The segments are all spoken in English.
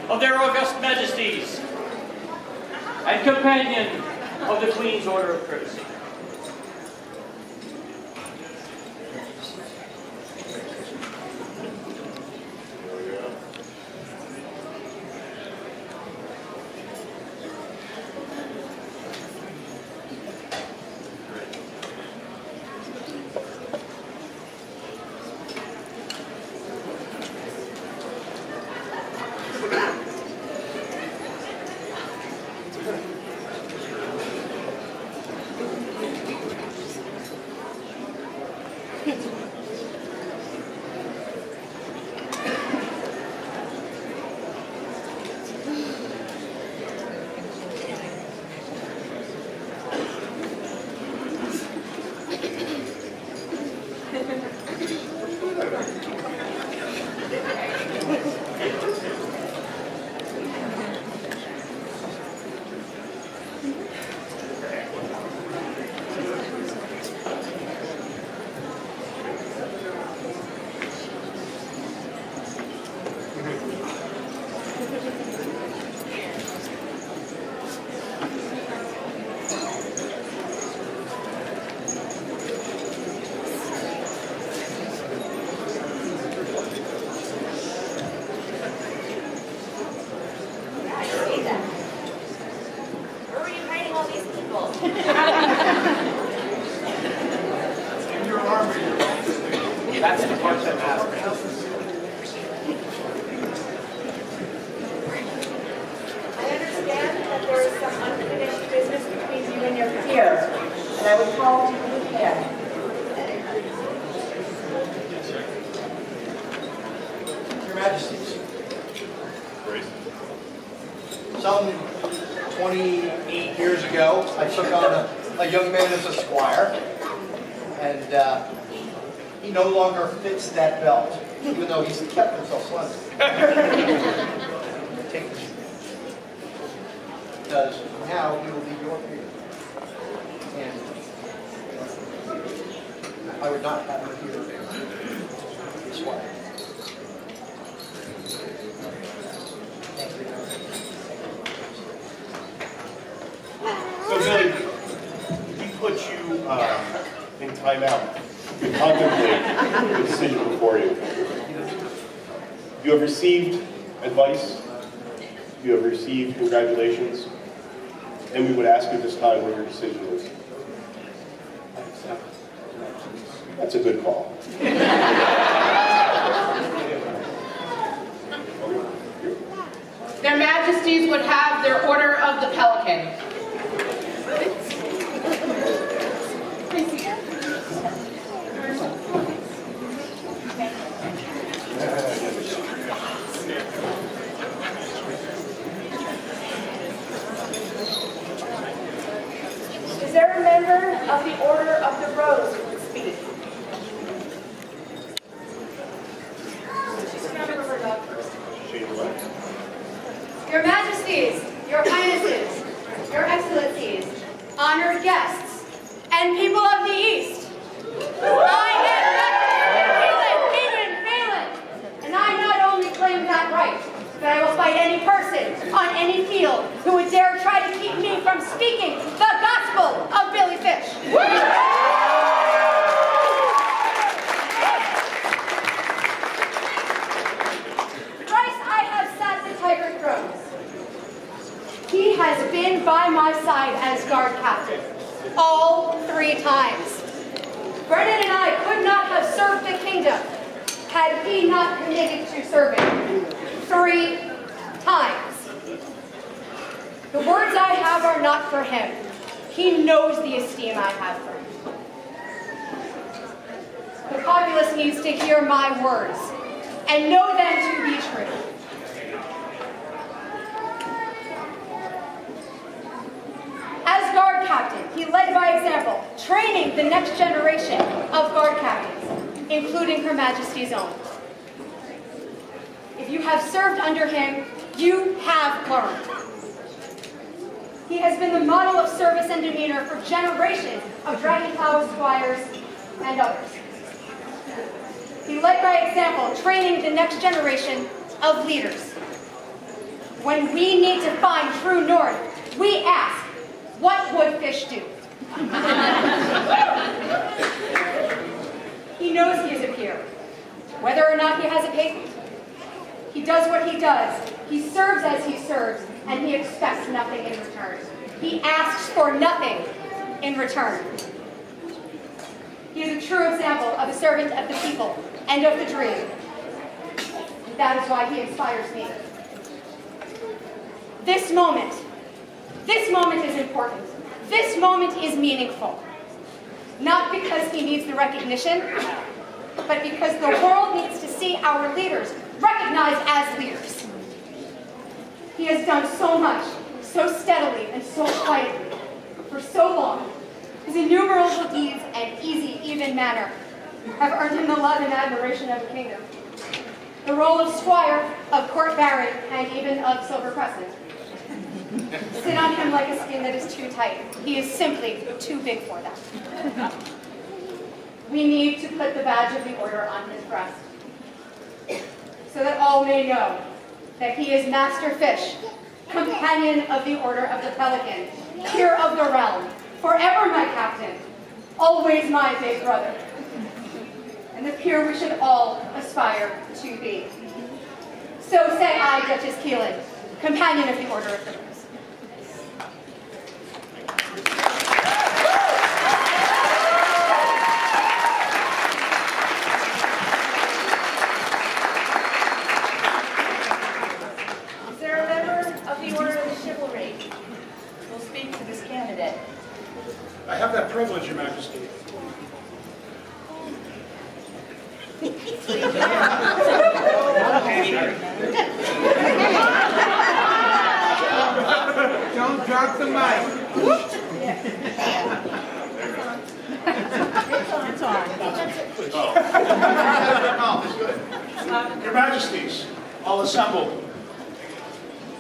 of their august majesties, and companion of the Queen's Order of Courtesy. Some 28 years ago, I took on a young man as a squire, and he no longer fits that belt, even though he's kept himself slender. Because now he will be your peer. And I would not have him here this way. So Billy, we put you in timeout to contemplate the decision before you. You have received advice, you have received congratulations, and we would ask you this time what your decision is. That's a good call. Their Majesties would have their Order of the Pelican. Is there a member of the Order of the Rose who would speak? Your Majesties, Your Highnesses, Your Excellencies, honored guests, and people of the East, I am Pelican, and I not only claim that right, but I will fight any person on any field who would dare try to keep me from speaking the gospel of Billy Fish. Thrice I have sat the tiger thrones. He has been by my side as guard captain, all 3 times. Brennan and I could not have served the kingdom had he not committed to serving 3 times. The words I have are not for him. He knows the esteem I have for him. The populace needs to hear my words and know them to be true. As guard captain, he led by example, training the next generation of guard captains, including Her Majesty's own. If you have served under him, you have learned. He has been the model of service and demeanor for generations of Dragonflower squires and others. He led by example, training the next generation of leaders. When we need to find true north, we ask, what would fish do? He knows he is a peer, whether or not he has a patent. He does what he does. He serves as he serves, and he expects nothing in return. He asks for nothing in return. He is a true example of a servant of the people and of the dream. That is why he inspires me. This moment is important. This moment is meaningful. Not because he needs the recognition, but because the world needs to see our leaders recognized as leaders. He has done so much, so steadily and so quietly, for so long. His innumerable deeds and easy, even manner have earned him the love and admiration of the kingdom. The role of squire, of court baron, and even of silver crescent sit on him like a skin that is too tight. He is simply too big for them. We need to put the badge of the order on his breast, so that all may know that he is Master Fish, companion of the Order of the Pelican, peer of the realm, forever my captain, always my big brother, and the peer we should all aspire to be. So say I, Duchess Caoilfhionn, companion of the Order of the Rose. Is there a member of the Order of the Chivalry who will speak to this candidate? I have that privilege, Your Majesty. Don't drop the mic. It's on. Your Majesties, all assembled.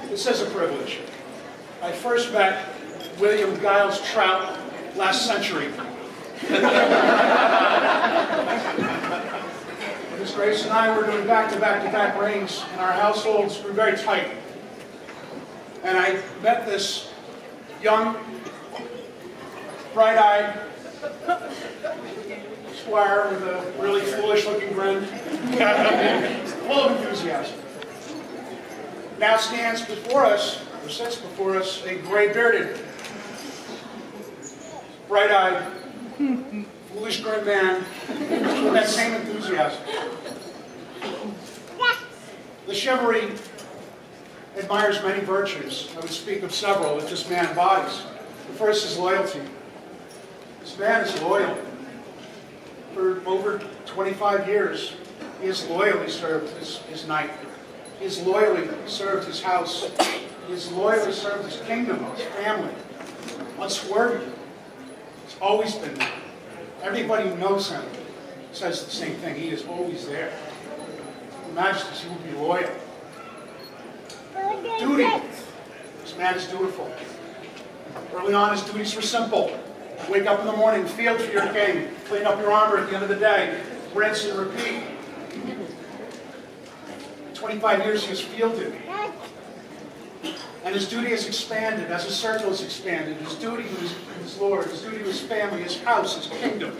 This is a privilege. I first met William Giles Trout last century. His Grace and I were doing back-to-back-to-back reigns, and our households were very tight. And I met this young, bright-eyed squire with a really foolish-looking grin, full of enthusiasm. Now stands before us, or sits before us, a gray-bearded, bright-eyed, foolish grin man with that same enthusiasm. The chivalry admires many virtues. I would speak of several that this man embodies. The first is loyalty. This man is loyal. For over 25 years, he has loyally served his knight. He has loyally served his house. He has loyally served his kingdom, his family. Unswerving. He's always been there. Everybody who knows him says the same thing. He is always there. Your Majesties, he will be loyal. Duty. This man is dutiful. Early on, his duties were simple. Wake up in the morning, field for your king, clean up your armor at the end of the day, rinse and repeat. 25 years he has fielded. And his duty has expanded as his circle has expanded. His duty to his Lord, his duty to his family, his house, his kingdom.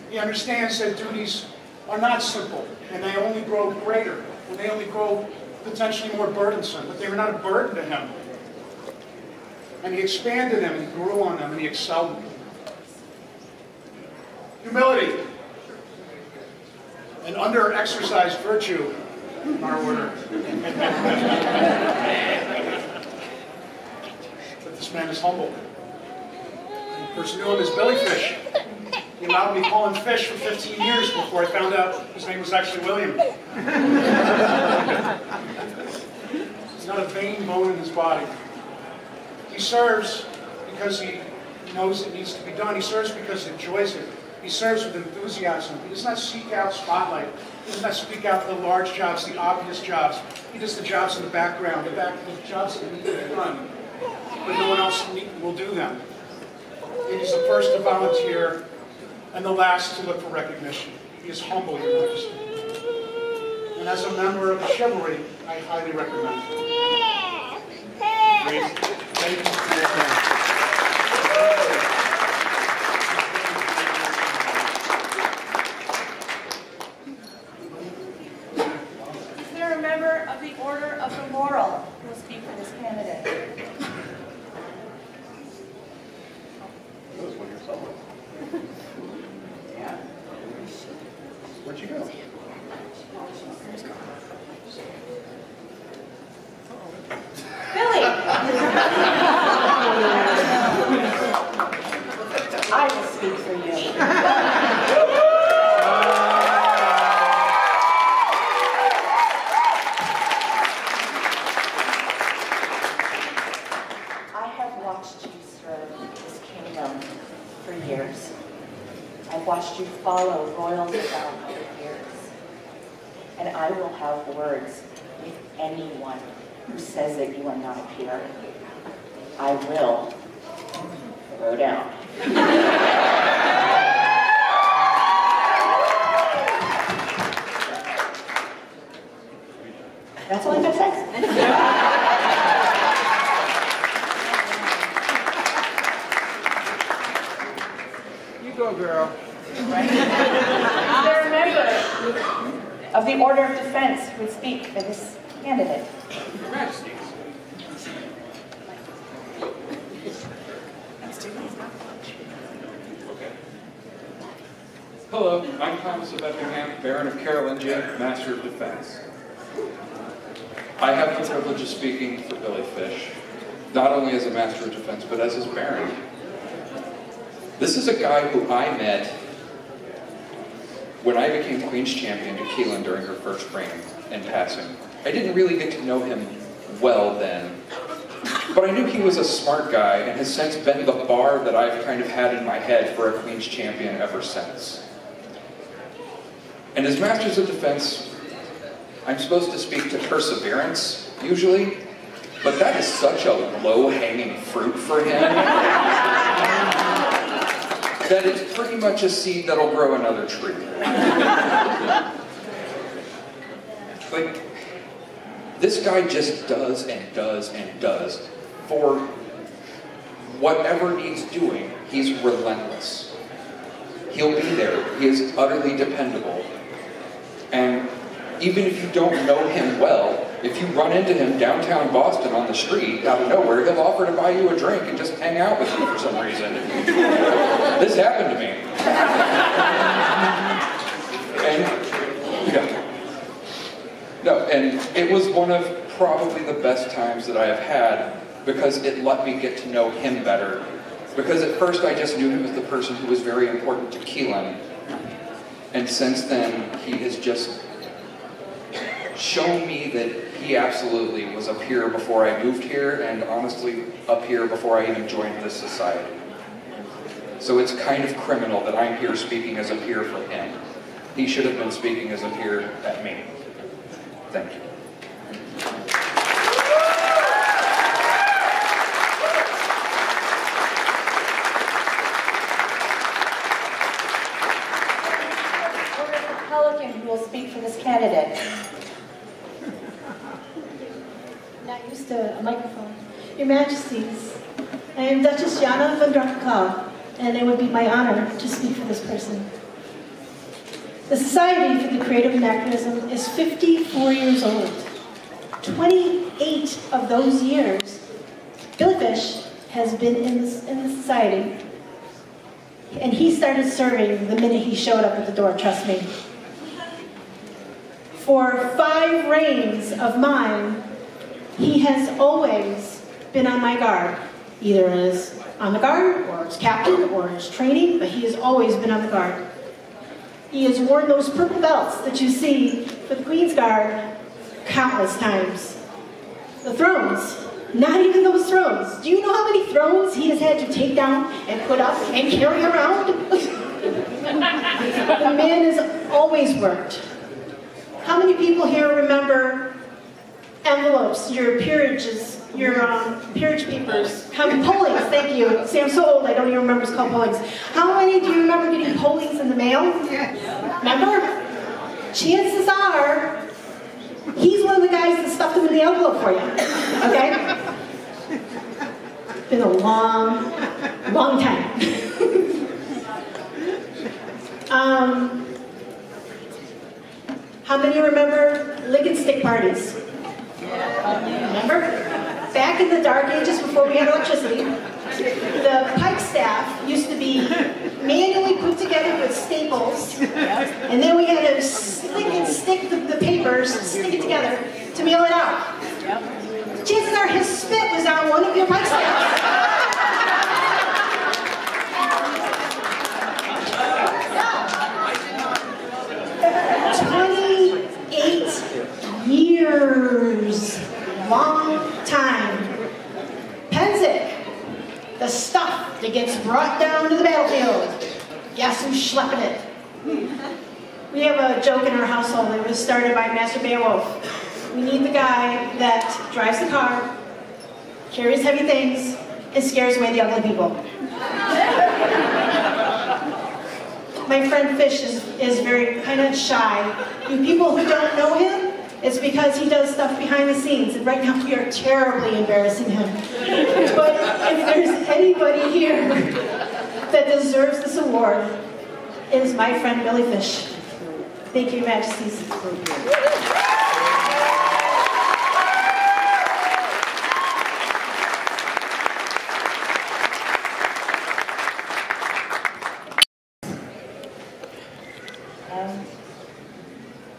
He understands that duties are not simple, and they only grow greater, and they only grow potentially more burdensome, but they were not a burden to him. And he expanded them, and he grew on them, and he excelled them. Humility. An under-exercised virtue in our order. But this man is humble. The person knew him as Billy Fish. He allowed me to call him Fish for 15 years before I found out his name was actually William. He's not a vain bone in his body. He serves because he knows it needs to be done. He serves because he enjoys it. He serves with enthusiasm. He does not seek out spotlight. He does not speak out the large jobs, the obvious jobs. He does the jobs in the background, the jobs that need to be done, but no one else will do them. And he's the first to volunteer and the last to look for recognition. He is humble, Your Majesty. And and as a member of Chivalry, I highly recommend it. Grace, thank you for your time. Is there a member of the Order of the Laurel who will speak for this candidate? That was one yourself. Yeah. Where'd you go? Billy! I will speak for you. I have watched you serve this kingdom for years. I've watched you follow royals around for years. And I will have words with anyone who says that you are not a peer. I will throw down. That's all I can say. You go, girl. Right? Is there a member of the Order of Defense who would speak for this candidate? Your Majesties. Okay. Hello, I'm Thomas Effingham, Baron of Carolingia, Master of Defense. I have the privilege of speaking for Billy Fish, not only as a Master of Defense, but as his Baron. This is a guy who I met when I became Queen's Champion to Caoilhphionn during her first reign in passing. I didn't really get to know him well then, but I knew he was a smart guy and has since been the bar that I've kind of had in my head for a Queen's Champion ever since. And as Masters of Defense, I'm supposed to speak to perseverance, usually, but that is such a low-hanging fruit for him that it's pretty much a seed that'll grow another tree. Like, this guy just does and does and does. For whatever needs doing, he's relentless. He'll be there. He is utterly dependable. And even if you don't know him well, if you run into him downtown Boston on the street, out of nowhere, he'll offer to buy you a drink and just hang out with you for some reason. This happened to me. And, yeah. No, and it was one of probably the best times that I have had because it let me get to know him better. Because at first I just knew him as the person who was very important to Caoilhphionn. And since then, he has just shown me that he absolutely was a peer before I moved here, and honestly, a peer before I even joined this society. So it's kind of criminal that I'm here speaking as a peer for him. He should have been speaking as a peer at me. Thank you. Pelican who will speak for this candidate. Not used to a microphone. Your Majesties, I am Duchess Jana von Birka, and it would be my honor to speak for this person. The Society for the Creative Anachronism is 54 years old. 28 of those years, Billy Fish has been in the society, and he started serving the minute he showed up at the door, trust me. For 5 reigns of mine, he has always been on my guard, either as on the guard, or as captain, or as training, but he has always been on the guard. He has worn those purple belts that you see for the Queen's Guard countless times. The thrones, not even those thrones. Do you know how many thrones he has had to take down and put up and carry around? The man has always worked. How many people here remember envelopes, your peerages, your peerage papers, pollings, thank you. See, I'm so old, I don't even remember it's called pollings. How many do you remember getting pollings in the mail? Yes. Remember? Chances are, of the guys that stuffed them in the envelope for you, okay? It's been a long, long time. How many remember lick and stick parties? Remember? Back in the dark ages before we had electricity, the pike staff used to be manually put together with staples, and then we had to slick and stick the papers, stick it together to mail it out. Chances are his spit was on one of your pike staffs. 28 years. Long time. Penzic, the stuff that gets brought down to the battlefield. Guess who's schlepping it? We have a joke in our household. It was started by Master Beowulf. We need the guy that drives the car, carries heavy things, and scares away the ugly people. My friend Fish is very kind of shy. You people who don't know him, it's because he does stuff behind the scenes, and right now we are terribly embarrassing him. But if there's anybody here that deserves this award, it is my friend Billy Fish. Thank you, Your Majesties.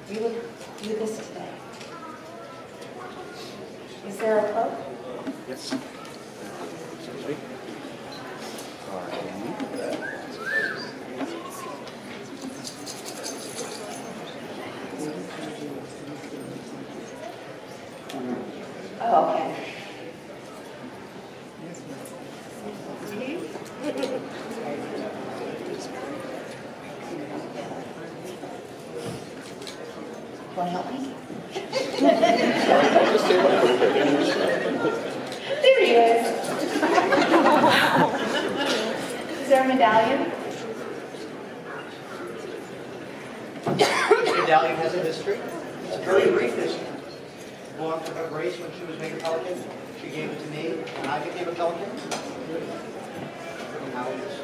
We will do this today. Is there a cloak? Yes. Oh, okay. Want to help me? There he is. Is there a medallion? The medallion has a history. It's a very brief history. It belonged to her Grace when she was made a Pelican. She gave it to me when I became a Pelican. And now it is.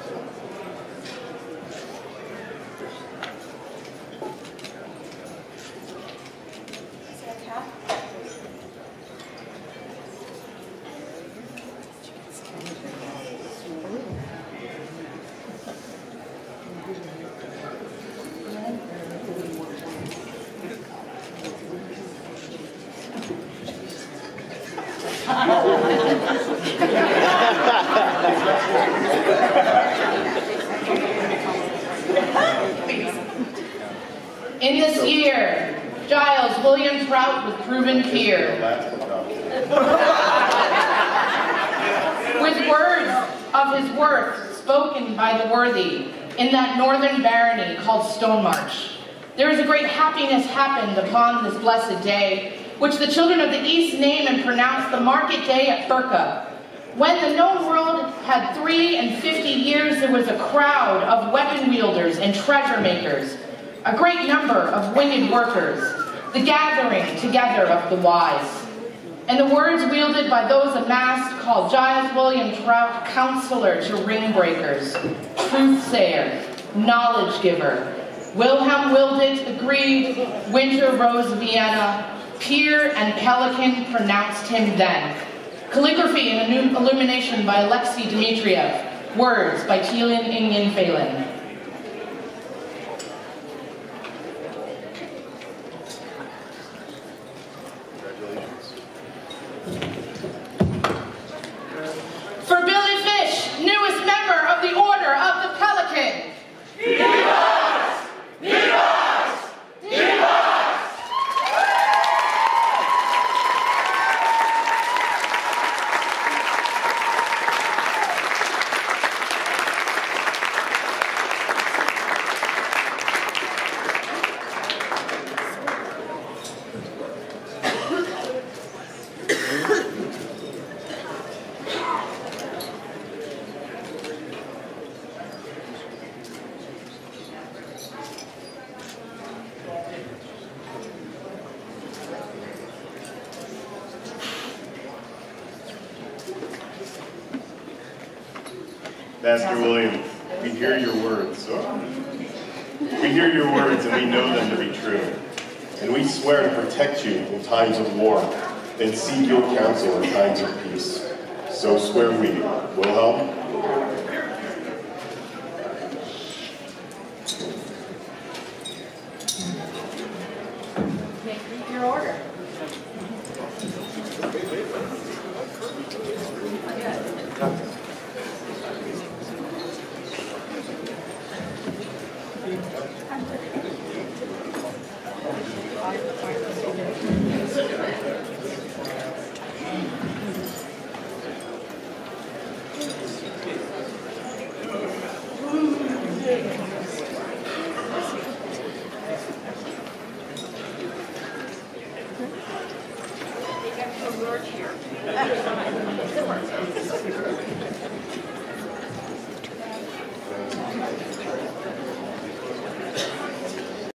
Is there a cap? In this year, Giles William Trout was proven peer. With words of his worth spoken by the worthy in that northern barony called Stonemarche, there is a great happiness happened upon this blessed day, which the children of the East name and pronounce the market day at Birka. When the known world had 53 years, there was a crowd of weapon wielders and treasure makers, a great number of winged workers, the gathering together of the wise. And the words wielded by those amassed called Giles William Trout, counselor to ring breakers, truth-sayer, knowledge giver, Wilhelm Wildit agreed, Winter Rose Vienna, peer and Pelican pronounced him then. Calligraphy and illumination by Alexei Dmitriev, words by Tielin Ingyen Phelan. For Billy Fish, newest member of the Order of the Pelican. Divas! Divas! Divas! Master William, we hear your words. We hear your words and we know them to be true. And we swear to protect you in times of war and seek your counsel in times of peace. So swear we. Wilhelm? Make your order.